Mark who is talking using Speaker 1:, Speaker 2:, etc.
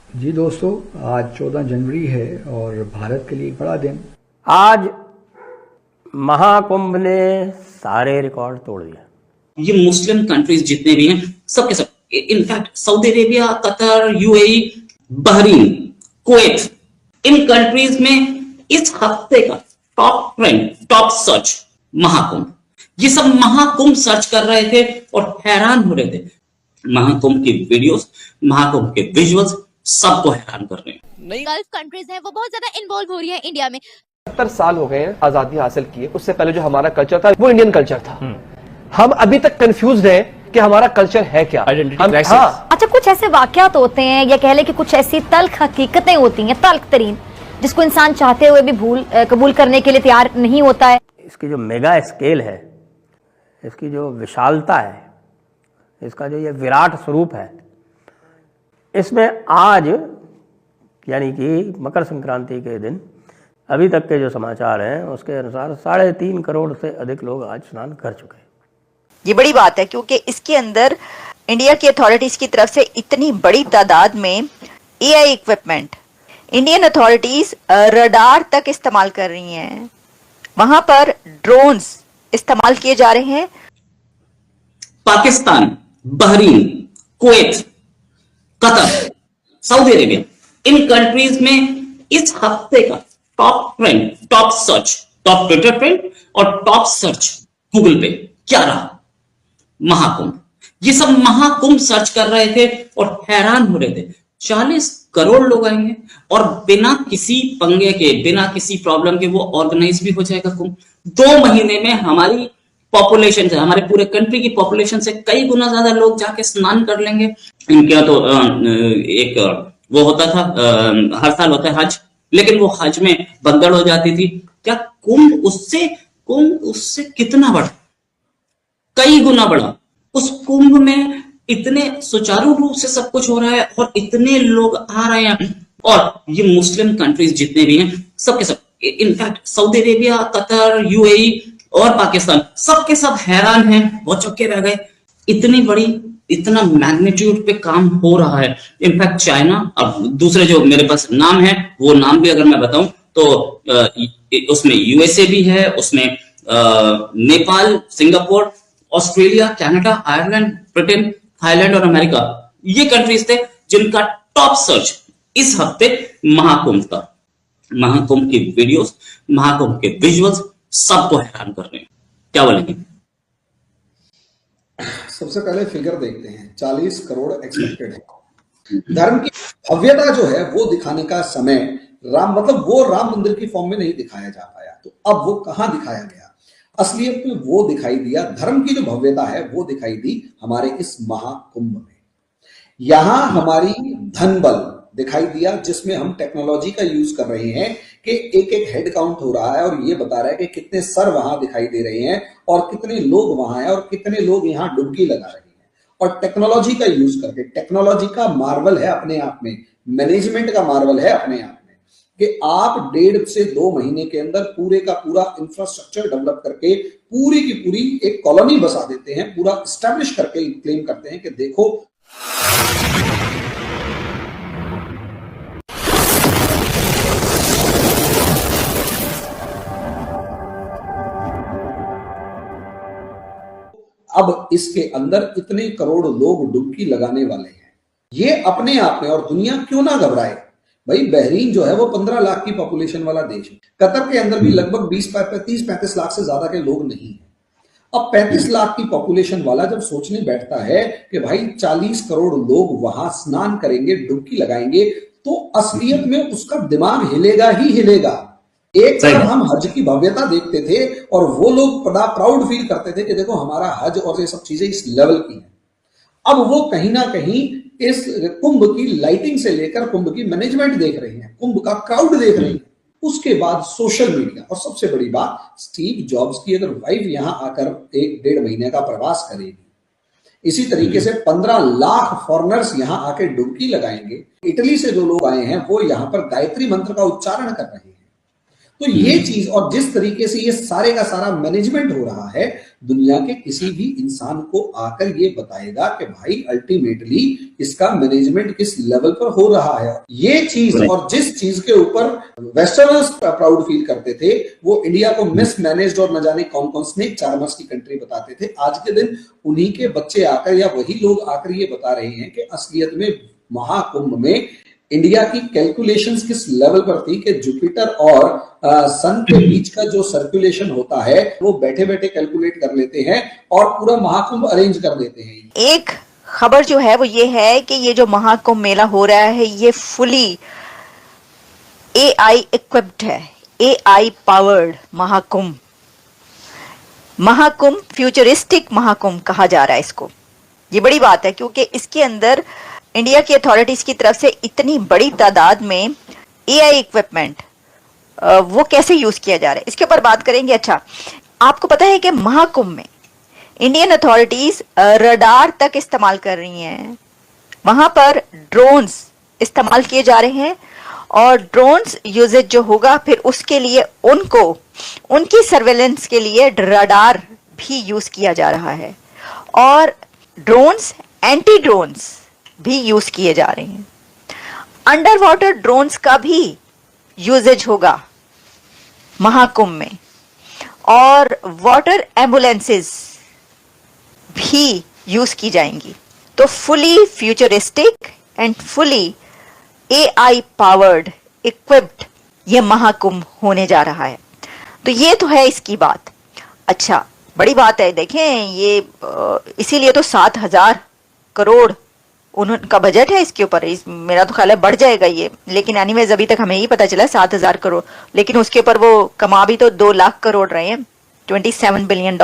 Speaker 1: जी दोस्तों, आज 14 जनवरी है और भारत के लिए एक बड़ा दिन।
Speaker 2: आज महाकुंभ ने सारे रिकॉर्ड तोड़ दिए।
Speaker 3: ये मुस्लिम कंट्रीज जितने भी हैं सबके सब, in fact Saudi Arabia, Qatar, UAE, Bahrain, Kuwait, इन कंट्रीज में इस हफ्ते का top trend, top search Mahakumbh. ये सब महाकुंभ सर्च कर रहे थे और हैरान हो रहे थे। महाकुंभ की वीडियोस, महाकुंभ के विजुअल्स सबको हैरान कर रहे हैं।
Speaker 4: गल्फ कंट्रीज हैं वो बहुत ज्यादा इन्वॉल्व हो रही है इंडिया में।
Speaker 5: 70 साल हो गए हैं आजादी हासिल किए, उससे पहले जो हमारा कल्चर था वो इंडियन कल्चर था। हम अभी तक कंफ्यूज हैं कि हमारा कल्चर है क्या।
Speaker 6: अच्छा, कुछ ऐसे वाकयात होते हैं या कह ले कि कुछ ऐसी तल्ख हकीकतें होती हैं, तल्ख तरीन, जिसको इंसान चाहते हुए भी कबूल करने के लिए तैयार नहीं होता है।
Speaker 2: इसकी जो मेगा स्केल है, इसकी जो विशालता है, इसका जो ये विराट स्वरूप है, इसमें आज यानी कि मकर संक्रांति के दिन अभी तक के जो समाचार हैं उसके अनुसार 3.5 करोड़ से अधिक लोग आज स्नान कर चुके हैं।
Speaker 7: ये बड़ी बात है क्योंकि इसके अंदर इंडिया की अथॉरिटीज की तरफ से इतनी बड़ी तादाद में AI equipment, Indian authorities radar तक इस्तेमाल कर रही हैं, वहां पर ड्रोन्स इस्तेमाल किए जा रहे हैं।
Speaker 3: Pakistan, Bahrain, Kuwait, Qatar, Saudi Arabia, इन कंट्रीज में इस हफ्ते का top trend, top search, top Twitter trend और टॉप सर्च गूगल पे क्या रहा? महाकुंभ। ये सब महाकुंभ सर्च कर रहे थे और हैरान हो रहे थे। 40 करोड़ लोग आएंगे और बिना किसी पंगे के, बिना किसी प्रॉब्लम के वो ऑर्गेनाइज भी हो जाएगा कुंभ। 2 महीने में हमारी पॉपुलेशन से, हमारे पूरे कंट्री की पॉपुलेशन से कई गुना ज्यादा लोग जाके स्नान कर लेंगे। इनके यहाँ तो एक वो होता था, हर साल होता है हज, लेकिन वो हज में भगदड़ हो जाती थी। क्या कुंभ उससे कितना बड़ा, कई गुना बड़ा। उस कुंभ में इतने सुचारू रूप से सब कुछ हो रहा है और इतने लोग आ रहे हैं। और ये मुस्लिम कंट्रीज जितने भी हैं सबके सब, in fact Saudi Arabia, Qatar, UAE और पाकिस्तान, सबके सब हैरान हैं, वो चौंके रह गए। इतनी बड़ी, इतना मैग्नीट्यूड पे काम हो रहा है। इनफैक्ट चाइना, अब दूसरे जो मेरे पास नाम है वो नाम भी अगर मैं बताऊं तो उसमें यूएसए भी है, उसमें Nepal, Singapore, Australia, Canada, Ireland, Britain, Thailand और अमेरिका, ये कंट्रीज थे जिनका टॉप सर्च इस हफ्ते महाकुंभ था। महाकुंभ की वीडियोस, महाकुंभ के विजुअल्स सबको हैरान कर रहे हैं। क्या बोलेंगे?
Speaker 8: सबसे पहले फिगर देखते हैं। 40 करोड़ एक्सपेक्टेड है। धर्म की भव्यता जो है वो दिखाने का समय वो राम मंदिर की फॉर्म में नहीं दिखाया जा पाया, तो अब वो कहां दिखाया गया? असलियत में वो दिखाई दिया, धर्म की जो भव्यता है वो दिखाई दी हमारे इस महाकुंभ में। यहां हमारी धन बल दिखाई दिया, जिसमें हम टेक्नोलॉजी का यूज कर रहे हैं कि एक एक हेड काउंट हो रहा है और ये बता रहा है कि कितने सर वहां दिखाई दे रहे हैं और कितने लोग वहां हैं और कितने लोग यहां डुबकी लगा रहे हैं। और टेक्नोलॉजी का यूज करके, टेक्नोलॉजी का मार्वल है अपने आप में, मैनेजमेंट का मार्वल है अपने आप में, कि आप 1.5 से 2 महीने के अंदर पूरे का पूरा इंफ्रास्ट्रक्चर डेवलप करके पूरी की पूरी एक कॉलोनी बसा देते हैं, पूरा स्टैब्लिश करके क्लेम करते हैं कि देखो। अब इसके अंदर इतने करोड़ लोग डुबकी लगाने वाले हैं। ये अपने आप में, और दुनिया क्यों ना घबराए भाई। बहरीन जो है वो 15 लाख की पॉपुलेशन वाला देश है। कतर के अंदर भी लगभग 30-35 लाख से ज्यादा के लोग नहीं है। अब 35 लाख की पॉपुलेशन वाला जब सोचने बैठता है कि भाई 40 करोड़ लोग वहां स्नान करेंगे, डुबकी लगाएंगे, तो असलियत में उसका दिमाग हिलेगा ही हिलेगा। एक तरफ हम हज की भव्यता देखते थे और वो लोग बड़ा प्राउड फील करते थे कि देखो हमारा हज और ये सब चीजें इस लेवल की हैं। अब वो कहीं ना कहीं इस कुंभ की लाइटिंग से लेकर कुंभ की मैनेजमेंट देख रहे हैं, कुंभ का क्राउड देख रहे हैं। उसके बाद सोशल मीडिया, और सबसे बड़ी बात, स्टीव जॉब्स की अगर वाइफ यहां आकर 1-1.5 महीने का प्रवास करेगी, इसी तरीके से 15 लाख फॉरेनर्स यहां आके डुबकी लगाएंगे। इटली से जो लोग आए हैं वो यहां पर गायत्री मंत्र का उच्चारण कर रहे हैं। तो ये चीज और जिस तरीके से ये सारे का सारा मैनेजमेंट हो रहा है, दुनिया के किसी भी इंसान को आकर ये बताएगा कि भाई अल्टीमेटली इसका मैनेजमेंट किस लेवल पर हो रहा है। ये चीज और जिस चीज के ऊपर वेस्टर्नर्स प्राउड फील करते थे, वो इंडिया को मिसमैनेज्ड और न जाने कौन कौन स्नेक चार्मर्स की कंट्री बताते थे, आज के दिन उन्हीं के बच्चे आकर या वही लोग आकर ये बता रहे हैं कि असलियत में महाकुंभ में इंडिया की कैलकुलेशंस किस लेवल पर थी कि जुपिटर और सन के बीच का जो सर्कुलेशन होता है वो बैठे बैठे कैलकुलेट कर लेते हैं और पूरा महाकुंभ अरेंज कर देते हैं।
Speaker 7: एक खबर जो है वो ये है कि ये जो महाकुंभ मेला हो रहा है ये फुली AI इक्विप्ड है, AI powered Mahakumbh. Mahakumbh futuristic Mahakumbh कहा जा रहा है इसको। ये बड़ी बात है क्योंकि इसके अंदर इंडिया की अथॉरिटीज की तरफ से इतनी बड़ी तादाद में AI इक्विपमेंट वो कैसे यूज किया जा रहा है इसके ऊपर बात करेंगे। अच्छा, आपको पता है कि महाकुंभ में इंडियन अथॉरिटीज रडार तक इस्तेमाल कर रही हैं, वहां पर ड्रोन्स इस्तेमाल किए जा रहे हैं और ड्रोन्स यूजेज जो होगा फिर उसके लिए उनको उनकी सर्वेलेंस के लिए रडार भी यूज किया जा रहा है और ड्रोन्स एंटी ड्रोन्स भी यूज किए जा रहे हैं। अंडर वाटर ड्रोन्स का भी यूजेज होगा महाकुंभ में और वाटर एम्बुलेंसेस भी यूज की जाएंगी। तो fully futuristic and fully AI powered equipped ये महाकुंभ होने जा रहा है। तो ये तो है इसकी बात। अच्छा, बड़ी बात है, देखें ये इसीलिए तो 7,000 करोड़ उनका बजट है इसके ऊपर। मेरा तो ख्याल है बढ़ जाएगा ये, लेकिन एनीवेज अभी तक हमें ही पता चला 7,000 करोड़, लेकिन उसके ऊपर वो कमा भी तो 2 लाख करोड़ रहे हैं, $27 बिलियन।